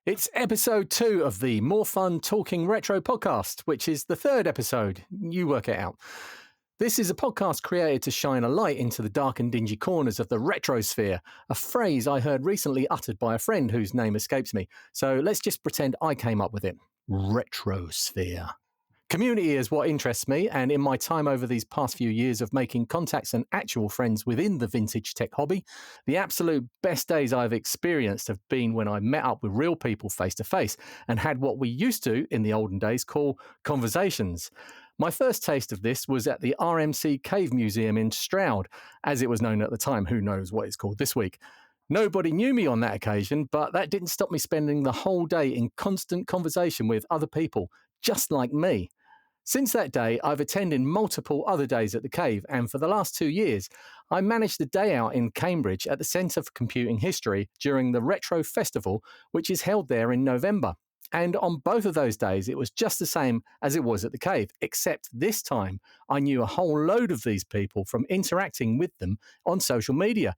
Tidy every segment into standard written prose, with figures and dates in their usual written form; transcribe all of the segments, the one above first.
It's episode 2 of the More Fun Talking Retro podcast, which is the third episode. You work it out. This is a podcast created to shine a light into the dark and dingy corners of the retrosphere, a phrase I heard recently uttered by a friend whose name escapes me. So let's just pretend I came up with it. Retrosphere. Community is what interests me, and in my time over these past few years of making contacts and actual friends within the vintage tech hobby, the absolute best days I've experienced have been when I met up with real people face to face and had what we used to, in the olden days, call conversations. My first taste of this was at the RMC Cave Museum in Stroud, as it was known at the time. Who knows what it's called this week? Nobody knew me on that occasion, but that didn't stop me spending the whole day in constant conversation with other people, just like me. Since that day, I've attended multiple other days at the cave, and for the last 2 years, I managed a day out in Cambridge at the Centre for Computing History during the Retro Festival, which is held there in November. And on both of those days, it was just the same as it was at the cave, except this time I knew a whole load of these people from interacting with them on social media.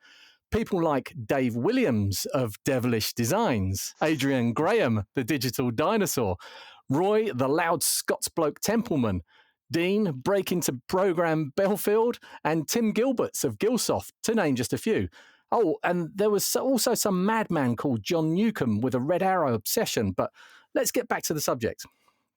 People like Dave Williams of Devilish Designs, Adrian Graham, the digital dinosaur, Roy, the loud Scots bloke Templeman, Dean, Break Into Program Belfield, and Tim Gilberts of Gilsoft, to name just a few. Oh, and there was also some madman called John Newcomb with a Red Arrow obsession, but let's get back to the subject.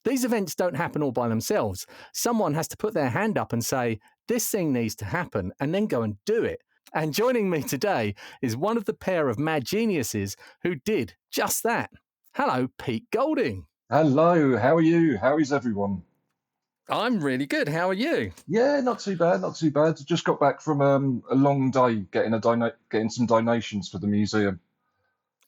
These events don't happen all by themselves. Someone has to put their hand up and say, this thing needs to happen, and then go and do it. And joining me today is one of the pair of mad geniuses who did just that. Hello, Pete Golding. Hello, how are you? How is everyone? I'm really good. How are you? Yeah, not too bad, not too bad. Just got back from a long day getting some donations for the museum.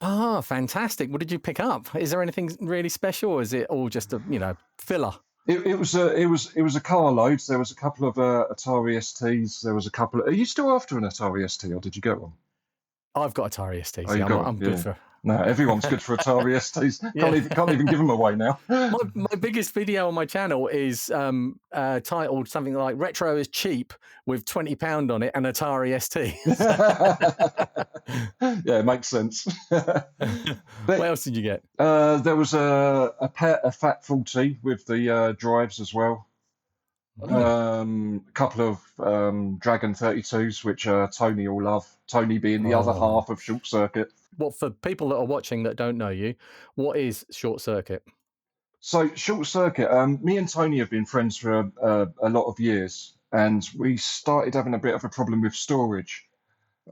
Ah, fantastic. What did you pick up? Is there anything really special, or is it all just a filler? It was a carload. There was a couple of Atari STs. There was a couple. Are you still after an Atari ST, or did you get one? I've got Atari STs. Oh, I'm good for. No, everyone's good for Atari STs. Can't even give them away now. My biggest video on my channel is titled something like "Retro is cheap" with £20 on it and Atari ST. Yeah, it makes sense. What else did you get? There was a Fat 40 with the drives as well. A couple of Dragon 32s, which Tony will love. Tony being the other half of Short Circuit. Well, for people that are watching that don't know you, what is Short Circuit? So Short Circuit, me and Tony have been friends for a lot of years, and we started having a bit of a problem with storage.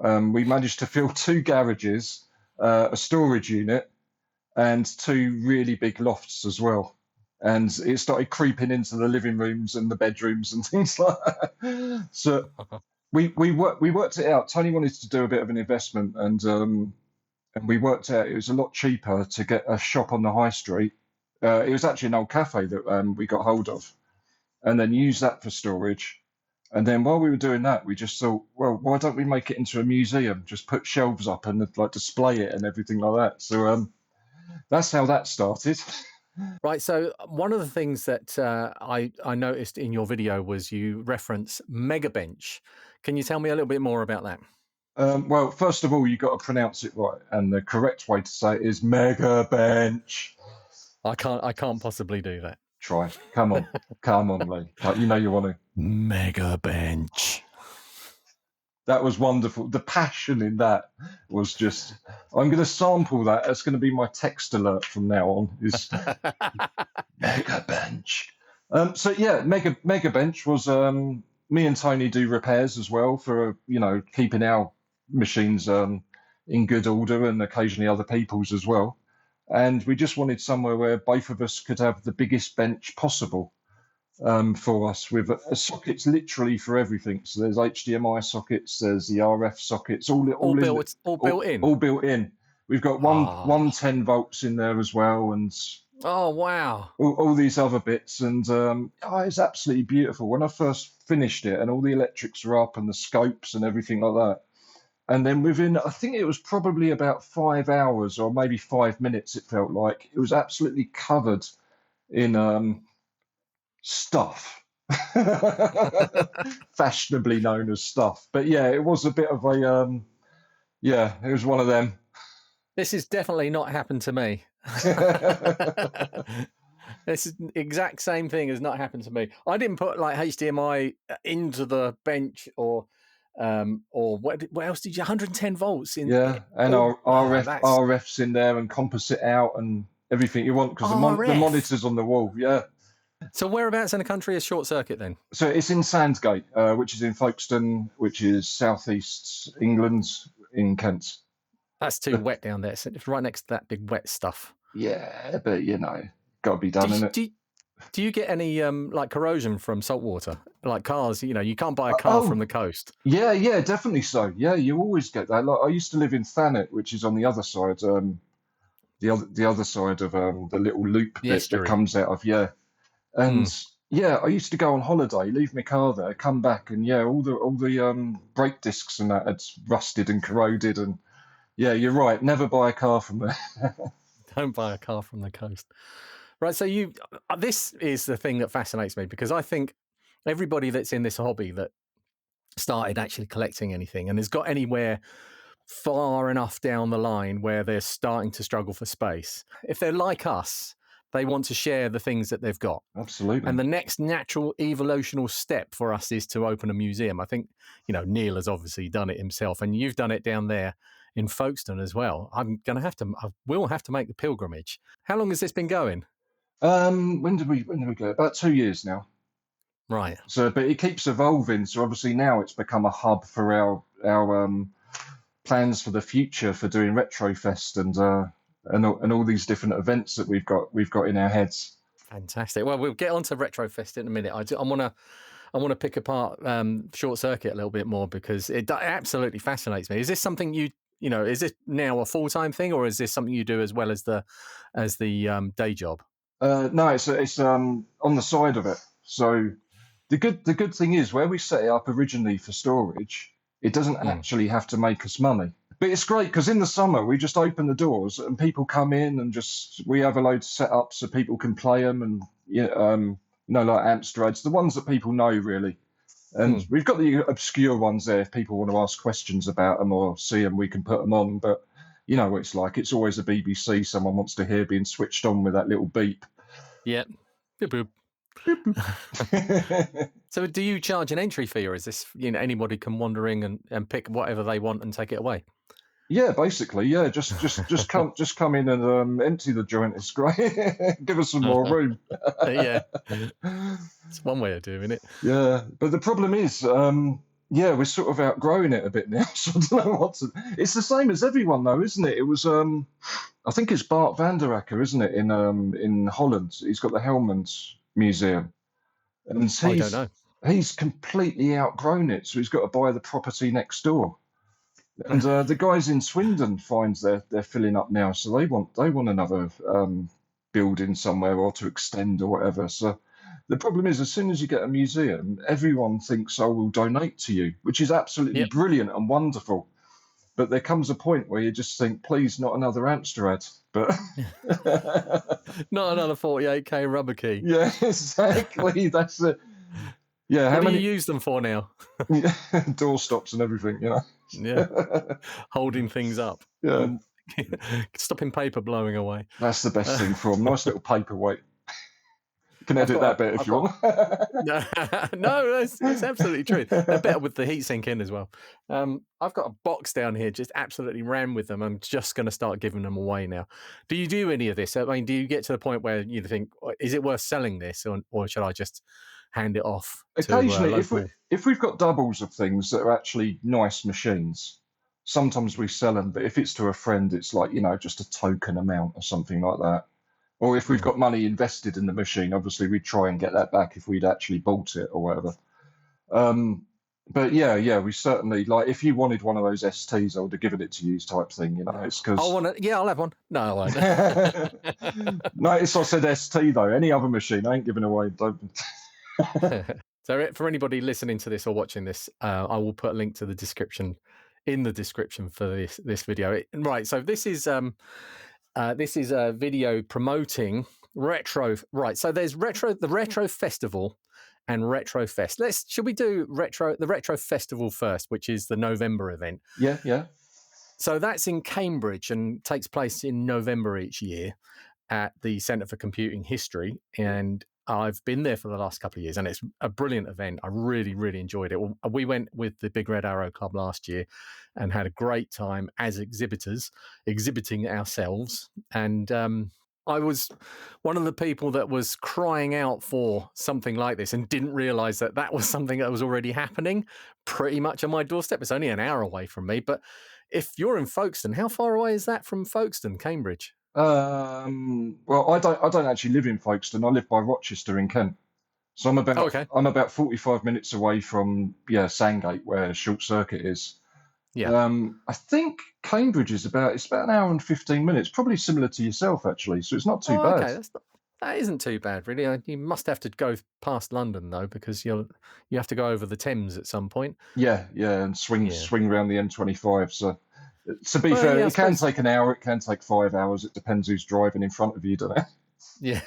We managed to fill 2 garages, a storage unit, and 2 really big lofts as well. And it started creeping into the living rooms and the bedrooms and things like that. So we worked it out. Tony wanted to do a bit of an investment, and we worked out it was a lot cheaper to get a shop on the high street. It was actually an old cafe that we got hold of, and then use that for storage. And then while we were doing that, we just thought, well, why don't we make it into a museum? Just put shelves up and like display it and everything like that. So that's how that started. Right, so one of the things that I noticed in your video was you reference Megabench. Can you tell me a little bit more about that? Well, first of all, you've got to pronounce it right, and the correct way to say it is Megabench. I can't possibly do that. Try. Come on, Lee. Like, you know you want to. Megabench. That was wonderful. The passion in that was just. I'm going to sample that. That's going to be my text alert from now on. Is Megabench. So yeah, Megabench was me and Tony do repairs as well for keeping our machines in good order, and occasionally other people's as well. And we just wanted somewhere where both of us could have the biggest bench possible for us, with sockets literally for everything. So there's HDMI sockets, there's the RF sockets, all built in. All built in. We've got one 10 volts in there as well, and oh wow, all these other bits, and it's absolutely beautiful. When I first finished it, and all the electrics were up, and the scopes and everything like that. And then within, I think it was probably about 5 hours or maybe 5 minutes, it felt like, it was absolutely covered in stuff, fashionably known as stuff. But yeah, it was a bit of a, it was one of them. This has definitely not happened to me. This is the exact same thing has not happened to me. I didn't put like HDMI into the bench or what else did you? 110 volts in. Yeah, and our That's RFs in there and composite out and everything you want because the RF. monitor's on the wall. Yeah. So whereabouts in the country is Short Circuit then? So it's in Sandgate, which is in Folkestone, which is southeast England in Kent. That's too wet down there. So it's right next to that big wet stuff. Yeah, but got to be done, innit? Do you get any like corrosion from salt water? Like cars, you can't buy a car from the coast. Yeah, definitely so. Yeah, you always get that. Like I used to live in Thanet, which is on the other side, the other side of the little loop bit that comes out of and I used to go on holiday, leave my car there, come back, and all the brake discs and that had rusted and corroded, and you're right. Never buy a car from there. Don't buy a car from the coast. Right, so this is the thing that fascinates me because I think everybody that's in this hobby that started actually collecting anything and has got anywhere far enough down the line where they're starting to struggle for space, if they're like us, they want to share the things that they've got. Absolutely. And the next natural evolutional step for us is to open a museum. I think, Neil has obviously done it himself, and you've done it down there in Folkestone as well. I will have to make the pilgrimage. How long has this been going? When did we go? About 2 years now. Right. So, but it keeps evolving. So obviously now it's become a hub for our plans for the future for doing RetroFest and all these different events that we've got in our heads. Fantastic. Well, we'll get on to RetroFest in a minute. I want to pick apart Short Circuit a little bit more because it absolutely fascinates me. Is this something is it now a full-time thing, or is this something you do as well as the day job? No, it's on the side of it. So the good thing is where we set it up originally for storage, it doesn't actually have to make us money. But it's great because in the summer we just open the doors and people come in and we have a load set up so people can play them and like Amstrads, the ones that people know really. And we've got the obscure ones there if people want to ask questions about them or see them, we can put them on. But you know what it's like. It's always a BBC someone wants to hear being switched on with that little beep. Yeah. Boop, boop. Boop, boop. So do you charge an entry fee, or is this anybody can wander in and pick whatever they want and take it away? Yeah, basically, yeah. Just come in and empty the joint. It's great. Give us some more room. Yeah, it's one way of doing it. Yeah, but the problem is, we're sort of outgrowing it a bit now. So I don't know what to. It's the same as everyone, though, isn't it? It was, I think it's Bart van der Acker, isn't it? In Holland, he's got the Helmans Museum, and I don't know. He's completely outgrown it, so he's got to buy the property next door. And the guys in Swindon finds they're filling up now, so they want another building somewhere or to extend or whatever. So the problem is, as soon as you get a museum, everyone thinks, "Oh, we'll donate to you," which is absolutely brilliant and wonderful. But there comes a point where you just think, "Please, not another Amstrad." But not another 48k rubber key. Yeah, exactly. That's it. Yeah, what do you use them for now? Door stops and everything, Yeah, holding things up. Yeah, stopping paper blowing away. That's the best thing for them. Nice little paperweight. You can edit that bit if you want. No, it's absolutely true. They're better with the heatsink in as well. I've got a box down here, just absolutely rammed with them. I'm just going to start giving them away now. Do you do any of this? I mean, do you get to the point where you think, is it worth selling this, or should I just hand it off? Occasionally, if we've got doubles of things that are actually nice machines, sometimes we sell them. But if it's to a friend, it's like just a token amount or something like that. Or if we've got money invested in the machine, obviously we'd try and get that back if we'd actually bought it or whatever. But we certainly, like, if you wanted one of those STs, I would have given it to you type thing, It's because I'll have one. No, I won't. Notice I said ST though. Any other machine, I ain't giving away. So for anybody listening to this or watching this, I will put a link to the description in the description for this video. Right. So this is a video promoting retro. Right. So there's the Retro Festival and RetroFest. Should we do the Retro Festival first, which is the November event? Yeah. So that's in Cambridge and takes place in November each year at the Centre for Computing History. And I've been there for the last couple of years, and it's a brilliant event. I really, really enjoyed it. We went with the Big Red Arrow Club last year and had a great time as exhibitors, exhibiting ourselves. And I was one of the people that was crying out for something like this and didn't realise that that was something that was already happening pretty much on my doorstep. It's only an hour away from me. But if you're in Folkestone, how far away is that from Folkestone, Cambridge? Well, I don't actually live in Folkestone. I live by Rochester in Kent. So I'm about 45 minutes away from Sandgate, where Short Circuit is. Yeah. I think Cambridge is it's about an hour and 15 minutes, probably similar to yourself actually. So it's not too bad. Okay, that isn't too bad really. You must have to go past London though, because you have to go over the Thames at some point. Yeah, and swing around the M25. So to be fair, it can take an hour, it can take 5 hours. It depends who's driving in front of you, doesn't it? Yeah.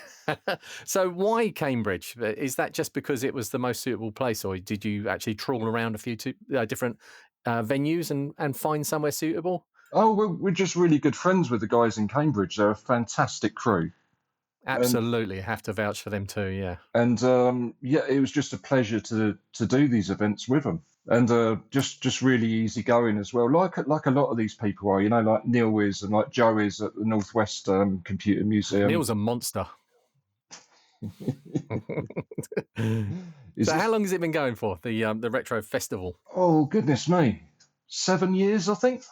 So why Cambridge? Is that just because it was the most suitable place, or did you actually trawl around a few different venues and find somewhere suitable? Oh, we're just really good friends with the guys in Cambridge. They're a fantastic crew. Absolutely, I have to vouch for them too. Yeah. And it was just a pleasure to do these events with them, and just really easy going as well. Like a lot of these people are, like Neil is and like Joe is at the Northwest Computer Museum. Neil's a monster. So how long has it been going for, the Retro Festival? Oh goodness me, 7 years I think.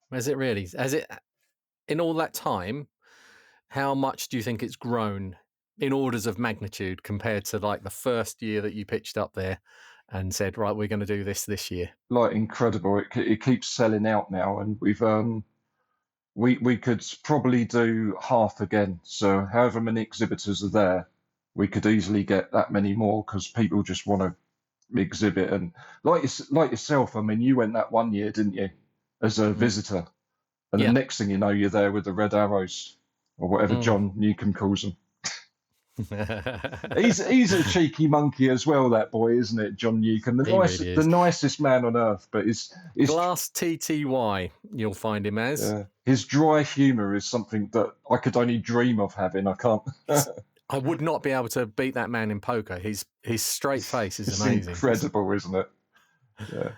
Has it really? Has it, in all that time, how much do you think it's grown in orders of magnitude compared to like the first year that you pitched up there and said, right, we're going to do this year? Like incredible. It keeps selling out now, and we've we could probably do half again. So however many exhibitors are there, we could easily get that many more because people just want to exhibit. And like yourself, I mean, you went that one year, didn't you, as a visitor? And the next thing you know, you're there with the Red Arrows or whatever John Newcomb calls them. he's a cheeky monkey as well, that boy, isn't it, John Newcomb? The nicest man on earth, but his Glass TTY, you'll find him as. His dry humour is something that I could only dream of having. I can't. I would not be able to beat that man in poker. His straight face is amazing. Incredible, isn't it? Yeah.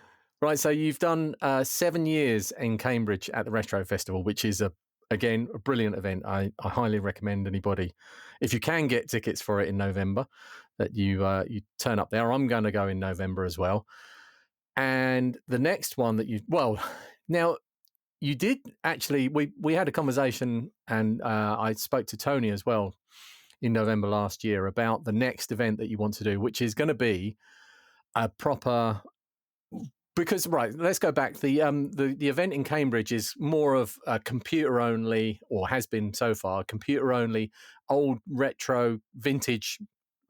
Right, so you've done 7 years in Cambridge at the Retro Festival, which is again a brilliant event. I highly recommend anybody, if you can get tickets for it in November, that you turn up there. I'm going to go in November as well. And the next one that now you did actually, we had a conversation, and I spoke to Tony as well in November last year about the next event that you want to do, which is going to be a proper. Because, right, let's go back. The event in Cambridge is more of a computer only, or has been so far, computer only, old retro vintage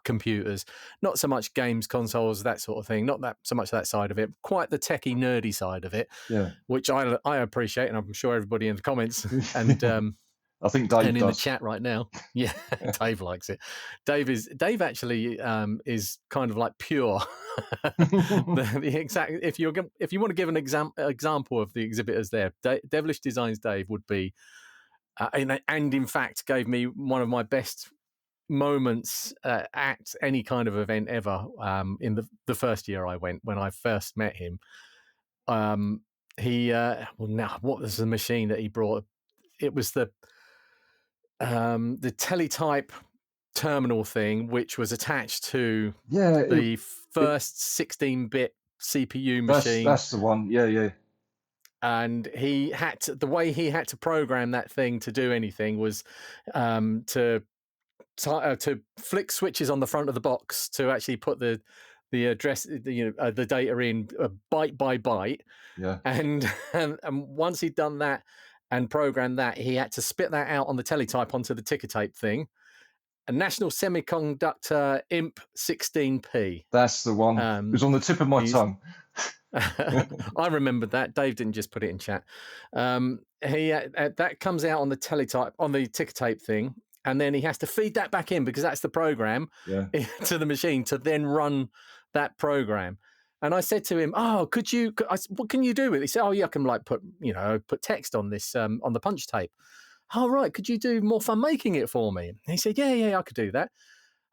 computers. Not so much games, consoles, that sort of thing. Not that so much that side of it. Quite the techie, nerdy side of it, which I appreciate, and I'm sure everybody in the comments and I think Dave and in does. the chat right now. Yeah, Dave likes it. Dave actually is kind of like pure. the exact. If you want to give an example of the exhibitors there, Devilish Designs Dave would be, and in fact gave me one of my best moments at any kind of event ever. In the first year I went, when I first met him, what was the machine that he brought? It was the teletype terminal thing, which was attached to the first 16-bit CPU machine. That's the one. Yeah. And the way he had to program that thing to do anything was to flick switches on the front of the box to actually put the address, the data in byte by byte. Yeah. And once he'd done that and programmed that, he had to spit that out on the teletype onto the ticker tape thing. A National Semiconductor IMP 16P. That's the one. It was on the tip of my tongue. I remembered that. Dave didn't just put it in chat. That comes out on the teletype, on the ticker tape thing, and then he has to feed that back in, because that's the program, to the machine to then run that program. And I said to him, "Oh, what can you do with it?" He said, "Oh, yeah, I can like put text on this on the punch tape." "Oh, right. Could you do more fun making it for me?" And he said, "Yeah, I could do that."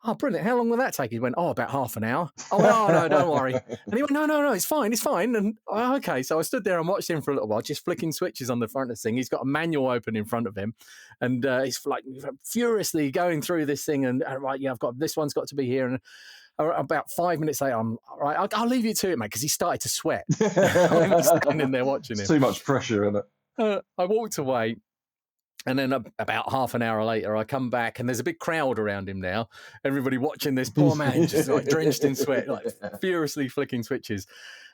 "Oh, brilliant. How long will that take?" He went, "Oh, about half an hour." I went, "Oh, no, don't worry." And he went, No, it's fine. And okay. So I stood there and watched him for a little while, just flicking switches on the front of the thing. He's got a manual open in front of him, and he's like furiously going through this thing. And right, yeah, I've got this one's got to be here. And about 5 minutes later, I'm right. I'll leave you to it, mate, because he started to sweat. I was standing there watching him. It's too much pressure, isn't it? I walked away. And then about half an hour later, I come back and there's a big crowd around him now. Everybody watching this poor man just like drenched in sweat, like furiously flicking switches.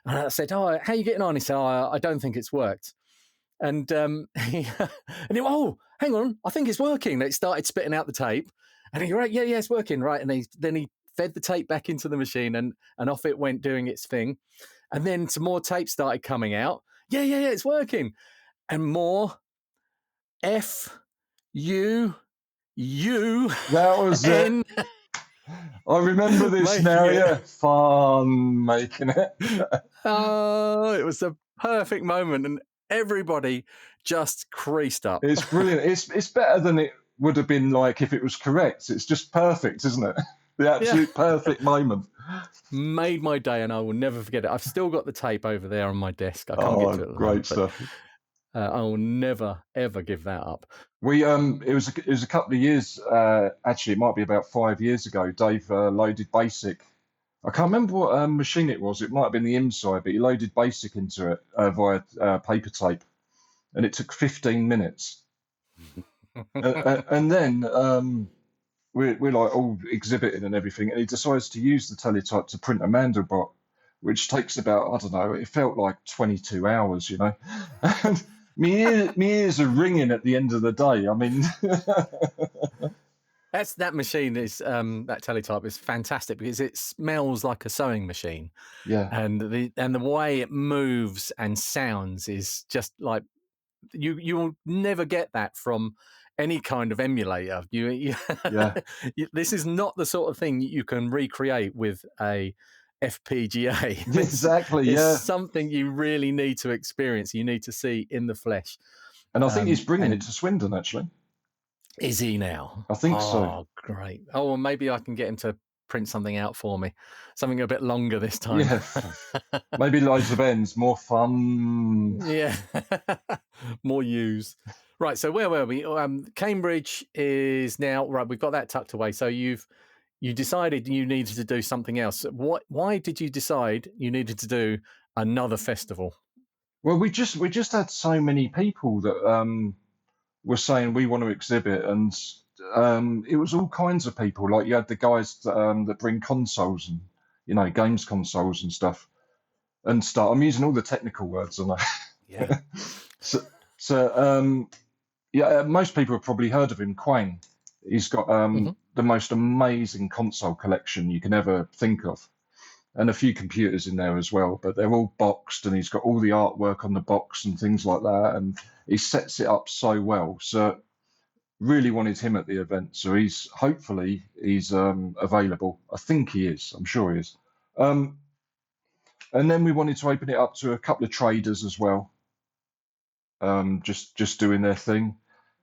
And I said, "Oh, how are you getting on?" He said, "Oh, I don't think it's worked." And he went, "Oh, hang on, I think it's working." It started spitting out the tape. And he went, "Yeah, it's working, right." And then he fed the tape back into the machine and off it went doing its thing. And then some more tape started coming out. Yeah, it's working. And more. F-U-U. That was it. I remember this now, yeah. Fun making it. Oh, it was a perfect moment and everybody just creased up. It's brilliant. It's better than it would have been like if it was correct. It's just perfect, isn't it? The absolute perfect moment. Made my day and I will never forget it. I've still got the tape over there on my desk. I can't get to it. Great stuff. I will never ever give that up. It was a couple of years. Actually, it might be about 5 years ago. Dave loaded BASIC. I can't remember what machine it was. It might have been the inside, but he loaded BASIC into it via paper tape, and it took 15 minutes. And then we're like all exhibiting and everything, and he decides to use the teletype to print a Mandelbrot, which takes about, I don't know, it felt like 22 hours, you know. And my ears are ringing at the end of the day. I mean, that machine is that teletype is fantastic because it smells like a sewing machine. Yeah. And the way it moves and sounds is just like you will never get that from any kind of emulator. This is not the sort of thing you can recreate with a FPGA. Exactly. It's something you really need to experience. You need to see in the flesh. And I think he's bringing it to Swindon, actually. Is he now? I think so. Oh, great. Oh, well, maybe I can get him to print something out for me. Something a bit longer this time. Yeah. Maybe loads of ends, more fun. Yeah. More use. Right, so where were we? Cambridge is now, right, we've got that tucked away. So you decided you needed to do something else. Why did you decide you needed to do another festival? Well, we just had so many people that were saying we want to exhibit, and it was all kinds of people. Like you had the guys that bring consoles and games consoles and stuff. And I'm using all the technical words on that. Yeah. Most people have probably heard of him, Quang. He's got the most amazing console collection you can ever think of, and a few computers in there as well, but they're all boxed, and he's got all the artwork on the box and things like that, and he sets it up so well. So really wanted him at the event, so hopefully he's available. I think he is. I'm sure he is. And then we wanted to open it up to a couple of traders as well, just doing their thing.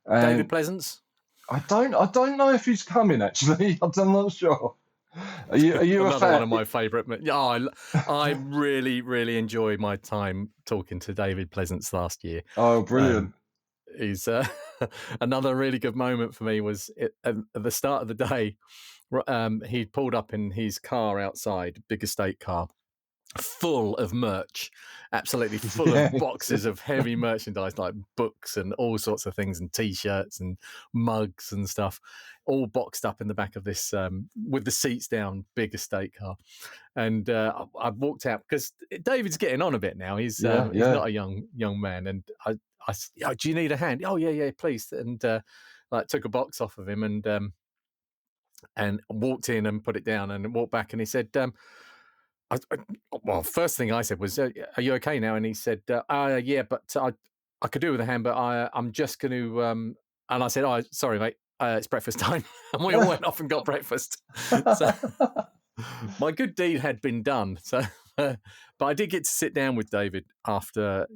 And David Pleasance? I don't know if he's coming, actually. I'm not sure. Are you a fan? One of my favourite. I really, really enjoyed my time talking to David Pleasance last year. Oh, brilliant. He's another really good moment for me was at the start of the day. He pulled up in his car outside, big estate car, full of merch, absolutely full of boxes of heavy merchandise like books and all sorts of things and T-shirts and mugs and stuff, all boxed up in the back of this with the seats down, big estate car. And I walked out because David's getting on a bit now. He's not a young man, and I said, do you need a hand? Oh yeah, please. And took a box off of him and walked in and put it down and walked back, and he said, well, first thing I said was, are you okay now? And he said, yeah, but I could do with a hand, but I'm just going to, and I said, oh, sorry, mate, it's breakfast time. And we all went off and got breakfast. So my good deed had been done. So but I did get to sit down with David after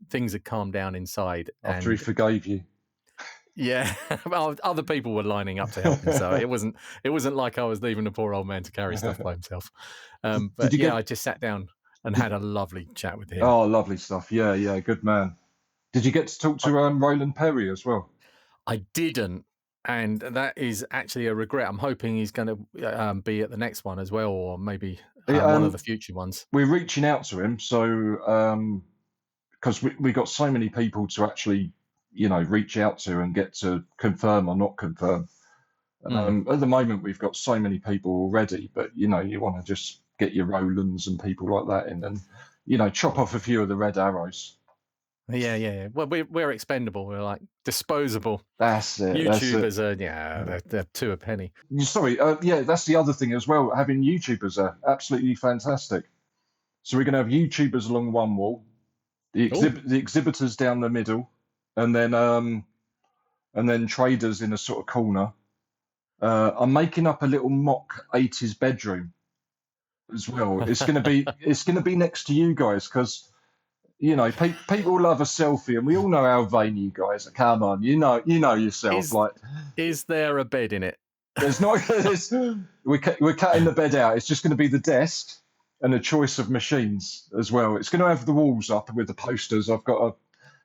things had calmed down inside. After he forgave you. Yeah, well, other people were lining up to help him, so it wasn't like I was leaving the poor old man to carry stuff by himself. But I just sat down and had a lovely chat with him. Oh, lovely stuff. Yeah, good man. Did you get to talk to Roland Perry as well? I didn't, and that is actually a regret. I'm hoping he's going to be at the next one as well, or maybe one of the future ones. We're reaching out to him, so because we got so many people to actually, reach out to and get to confirm or not confirm. At the moment, we've got so many people already, but you want to just get your Rolands and people like that in, and chop off a few of the red arrows. Yeah. Well, we're expendable. We're like disposable. That's it. YouTubers they're two a penny. Sorry, that's the other thing as well. Having YouTubers are absolutely fantastic. So we're going to have YouTubers along one wall, the exhibitors down the middle, and then traders in a sort of corner. I'm making up a little mock 80s bedroom as well. It's going to be next to you guys because people love a selfie, and we all know how vain you guys are. Come on, you know yourself. Is there a bed in it? There's not. We're cutting the bed out. It's just going to be the desk and a choice of machines as well. It's going to have the walls up with the posters. I've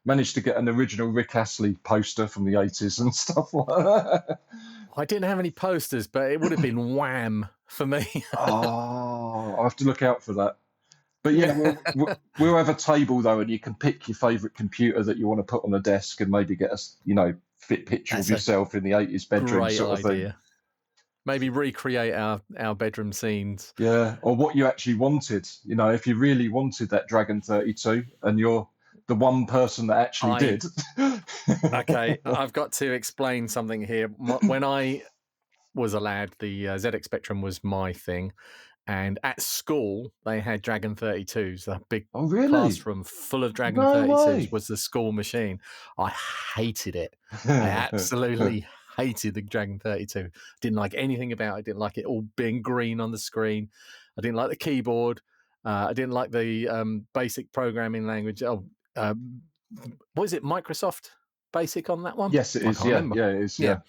managed to get an original Rick Astley poster from the 80s and stuff like that. I didn't have any posters, but it would have been Wham for me. I'll have to look out for that. But yeah, we'll have a table though, and you can pick your favourite computer that you want to put on the desk, and maybe get a fit picture of yourself in the 80s bedroom sort of thing. Maybe recreate our bedroom scenes. Yeah, or what you actually wanted. If you really wanted that Dragon 32, and you're the one person that actually did. Okay, I've got to explain something here. When I was a lad, the ZX Spectrum was my thing. And at school, they had Dragon 32s. A big classroom full of Dragon 32s was the school machine. I hated it. I absolutely hated the Dragon 32. Didn't like anything about it. Didn't like it all being green on the screen. I didn't like the keyboard. I didn't like the basic programming language. What is it? Microsoft Basic on that one? Yes, it is. Yeah, it is. Yeah.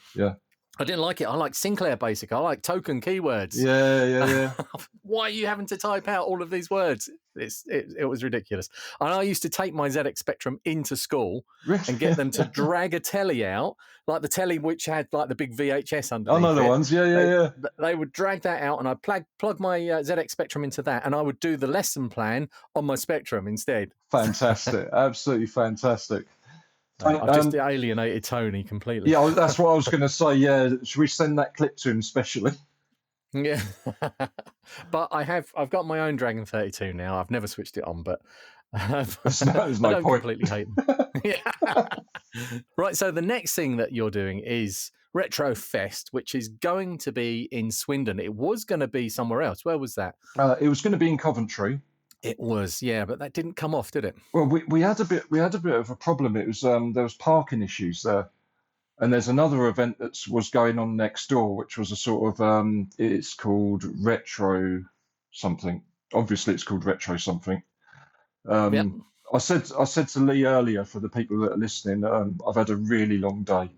I didn't like it. I like Sinclair Basic. I like token keywords. Yeah. Why are you having to type out all of these words? It was ridiculous. And I used to take my ZX Spectrum into school and get them to drag a telly out, like the telly which had like the big VHS underneath. I know the ones. Yeah. They would drag that out, and I'd plug my ZX Spectrum into that, and I would do the lesson plan on my Spectrum instead. Fantastic. Absolutely fantastic. I've just alienated Tony completely. Yeah, that's what I was going to say. Yeah, should we send that clip to him specially? Yeah, but I've got my own Dragon 32 now. I've never switched it on, but there's no I don't point. Completely hate them. Yeah. Right. So the next thing that you're doing is RetroFest, which is going to be in Swindon. It was going to be somewhere else. Where was that? It was going to be in Coventry. It was, yeah, but that didn't come off, did it? Well, we had a bit of a problem. It was there was parking issues there, and there's another event that was going on next door, which was a sort of it's called Retro something. Obviously, it's called Retro something. Yep. I said to Lee earlier, for the people that are listening, I've had a really long day.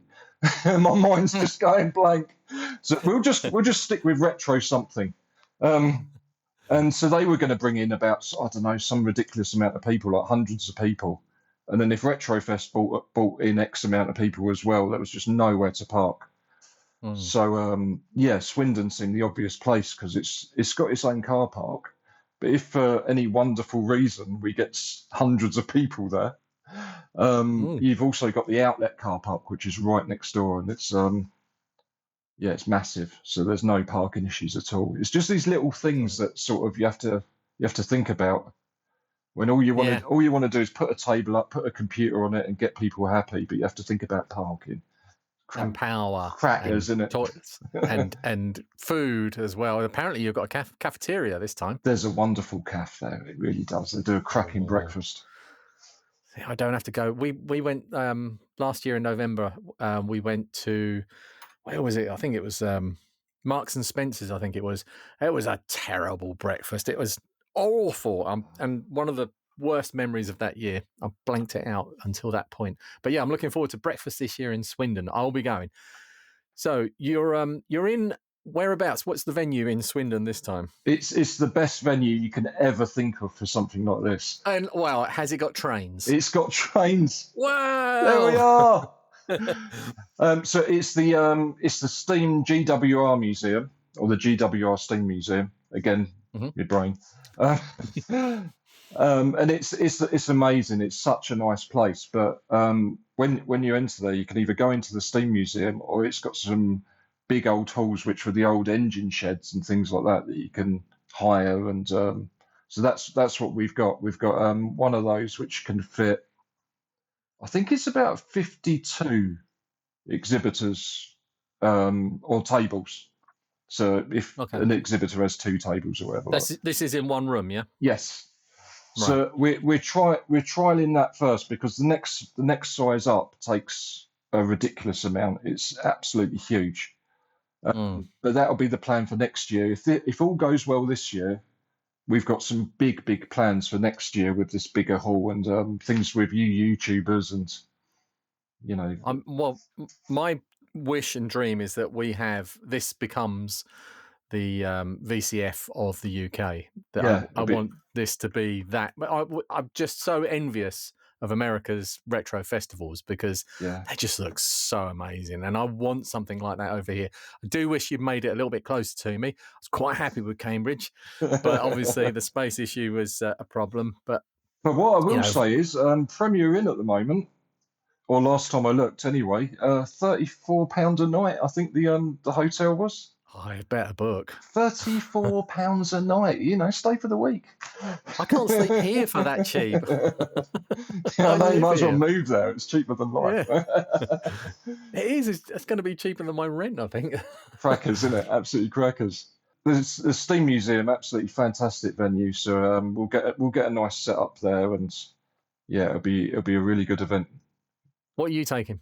My mind's just going blank. So we'll just stick with Retro something. And so they were going to bring in about, I don't know, some ridiculous amount of people, like hundreds of people. And then if RetroFest brought in X amount of people as well, there was just nowhere to park. So, Swindon seemed the obvious place because it's got its own car park. But if for any wonderful reason we get hundreds of people there, you've also got the outlet car park, which is right next door. And it's it's massive, so there's no parking issues at all. It's just these little things that sort of you have to think about when all you want to do is put a table up, put a computer on it, and get people happy. But you have to think about parking and power, crackers, and toilets, and food as well. Apparently, you've got a cafeteria this time. There's a wonderful cafe there. It really does. They do a cracking breakfast. I don't have to go. We went last year in November. We went to. Where was it? I think it was Marks and Spencer's. I think it was. It was a terrible breakfast. It was awful. And one of the worst memories of that year. I blanked it out until that point. But yeah, I'm looking forward to breakfast this year in Swindon. I'll be going. So you're in whereabouts? What's the venue in Swindon this time? It's the best venue you can ever think of for something like this. And wow, has it got trains? It's got trains. Wow! There we are. So it's the STEAM GWR Museum, or the GWR STEAM Museum. Again, your brain. And it's amazing. It's such a nice place. But when you enter there, you can either go into the STEAM Museum, or it's got some big old halls, which were the old engine sheds and things like that you can hire. And so that's what we've got. We've got one of those which can fit, I think it's about 52 exhibitors or tables. So if an exhibitor has 2 tables or whatever. This is in one room, yeah? Yes. Right. So we're trialing that first, because the next size up takes a ridiculous amount. It's absolutely huge. But that'll be the plan for next year. If all goes well this year, we've got some big plans for next year with this bigger hall and things with you YouTubers and, you know. Well, my wish and dream is that this becomes the VCF of the UK. I want this to be that. I'm just so envious of America's retro festivals, because they just look so amazing, and I want something like that over here. I do wish you'd made it a little bit closer to me. I was quite happy with Cambridge, but obviously the space issue was a problem. But what I will say is, Premier Inn at the moment, or last time I looked anyway, £34 a night. I think the hotel was. I better book. £34 a night. You know, stay for the week. I can't sleep here for that cheap. I know, you might as well move there. It's cheaper than life. Yeah. It is. It's going to be cheaper than my rent, I think. Crackers, isn't it? Absolutely crackers. The Steam Museum, absolutely fantastic venue. So we'll get a nice setup there, and yeah, it'll be a really good event. What are you taking?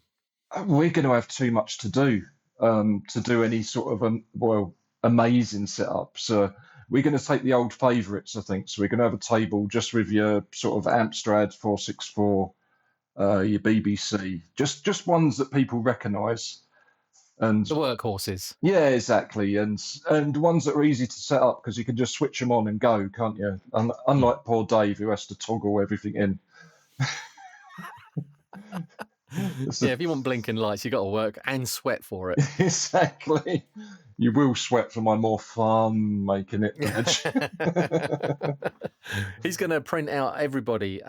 We're going to have too much to do any sort of amazing setup. So we're going to take the old favourites, I think. So we're going to have a table just with your sort of Amstrad 464, your BBC, just ones that people recognise. And the workhorses. Yeah, exactly. And ones that are easy to set up, because you can just switch them on and go, can't you? Unlike poor Dave, who has to toggle everything in. If you want blinking lights, you've got to work and sweat for it. Exactly. You will sweat for my more fun making it badge. He's going to print out everybody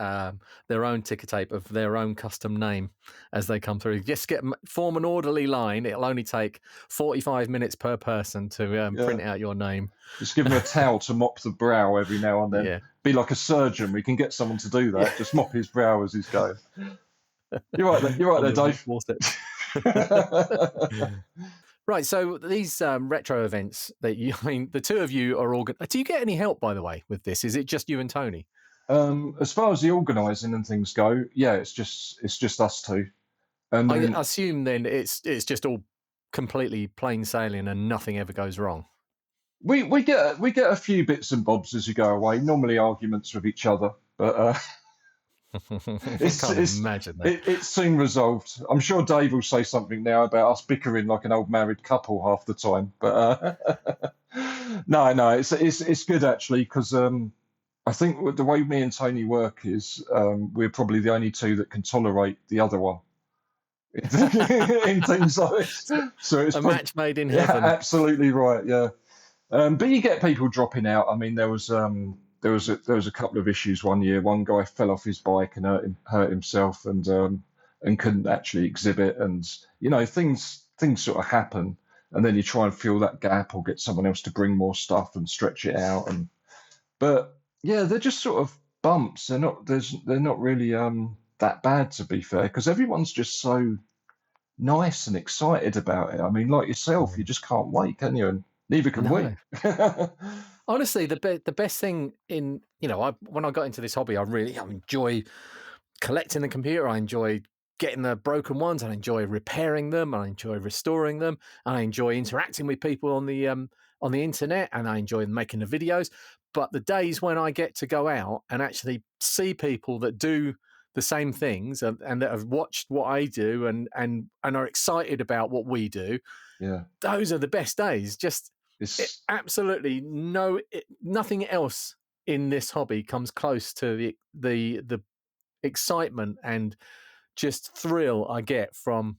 their own ticker tape of their own custom name as they come through. Just form an orderly line. It'll only take 45 minutes per person to print out your name. Just give him a towel to mop the brow every now and then. Yeah. Be like a surgeon. We can get someone to do that. Just mop his brow as he's going. You're right there, Dave. Right, so these retro events the two of you are do you get any help, by the way, with this? Is it just you and Tony? As far as the organising and things go, yeah, it's just us two. And I assume then it's just all completely plain sailing and nothing ever goes wrong. We get a few bits and bobs as you go away. Normally arguments with each other, but. Imagine that. It's soon resolved. I'm sure Dave will say something now about us bickering like an old married couple half the time. But no, it's good actually, because I think the way me and Tony work is we're probably the only two that can tolerate the other one in things like this. So it's a match made in heaven. Yeah, absolutely right. Yeah, but you get people dropping out. I mean, there was a couple of issues one year. One guy fell off his bike and hurt himself, and couldn't actually exhibit. And things sort of happen, and then you try and fill that gap or get someone else to bring more stuff and stretch it out. But yeah, they're just sort of bumps. They're not really that bad, to be fair, because everyone's just so nice and excited about it. I mean, like yourself, you just can't wait, can you? And neither can we. Honestly, the best thing when I got into this hobby, I enjoy collecting the computer. I enjoy getting the broken ones. I enjoy repairing them. I enjoy restoring them. And I enjoy interacting with people on the internet. And I enjoy making the videos. But the days when I get to go out and actually see people that do the same things and that have watched what I do and are excited about what we do, Yeah. those are the best days. Just It's absolutely nothing else in this hobby comes close to the excitement and just thrill I get from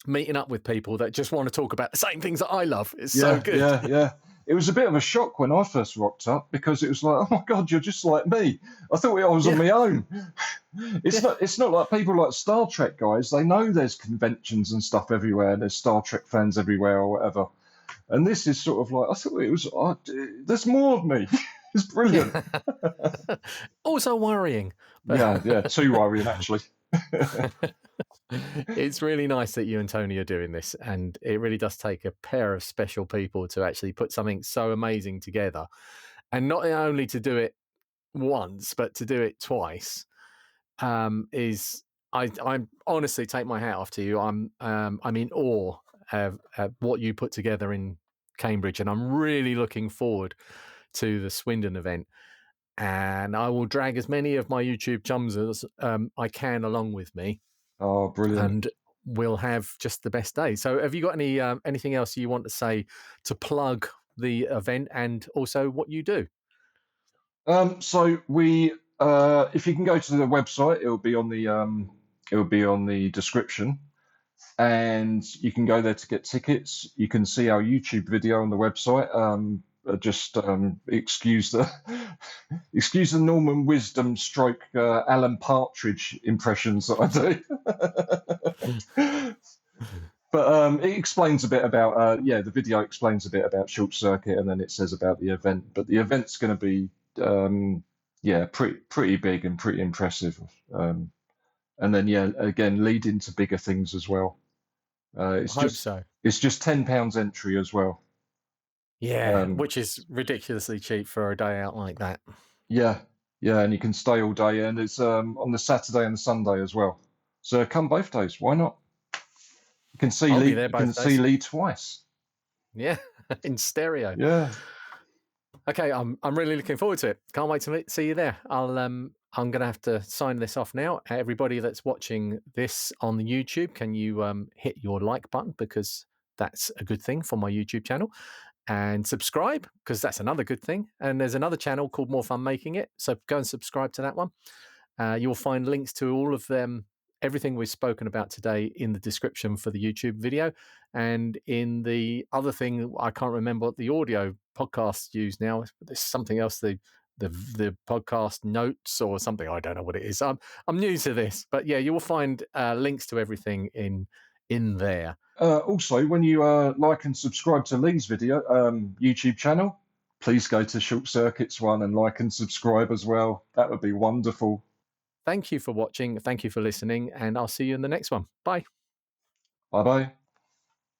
meeting up with people that just want to talk about the same things that I love. It's so good. Yeah. It was a bit of a shock when I first rocked up because it was like, oh my God, you're just like me. I thought I was on my own. It's not like people like Star Trek guys. They know there's conventions and stuff everywhere. There's Star Trek fans everywhere or whatever. And this is sort of like, I thought it was, there's more of me. It's brilliant. Also worrying. Yeah, too worrying actually. It's really nice that you and Tony are doing this, and it really does take a pair of special people to actually put something so amazing together, and not only to do it once but to do it twice. I honestly take my hat off to you. I'm in awe of what you put together in Cambridge, and I'm really looking forward to the Swindon event. And I will drag as many of my YouTube chums as I can along with me. Oh, brilliant. And we'll have just the best day. So have you got anything else you want to say to plug the event and also what you do? So we, if you can go to the website, it'll be on the description, and you can go there to get tickets. You can see our YouTube video on the website. Excuse the excuse the Norman Wisdom stroke Alan Partridge impressions that I do. But it explains a bit about the video explains a bit about Short Circuit, and then it says about the event. But the event's going to be pretty big and pretty impressive. And then again, lead into bigger things as well. I hope so. It's just £10 entry as well. Yeah, which is ridiculously cheap for a day out like that. Yeah, and you can stay all day, and it's on the Saturday and the Sunday as well. So come both days. Why not? You can see Lee. You can see Lee twice. Yeah, in stereo. Yeah. Okay, I'm really looking forward to it. Can't wait to see you there. I'm going to have to sign this off now. Everybody that's watching this on the YouTube, can you hit your like button, because that's a good thing for my YouTube channel, and subscribe, because that's another good thing. And there's another channel called More Fun Making It, so go and subscribe to that one. You'll find links to all of them, everything we've spoken about today, in the description for the YouTube video. And in the other thing, I can't remember what the audio podcasts use now. There's something else, the podcast notes or something. I don't know what it is. I'm new to this, but yeah, you will find links to everything in there. Also, when you like and subscribe to Lee's video YouTube channel, please go to Short Circuit's one and like and subscribe as well. That would be wonderful. Thank you for watching. Thank you for listening, and I'll see you in the next one. Bye. Bye-bye.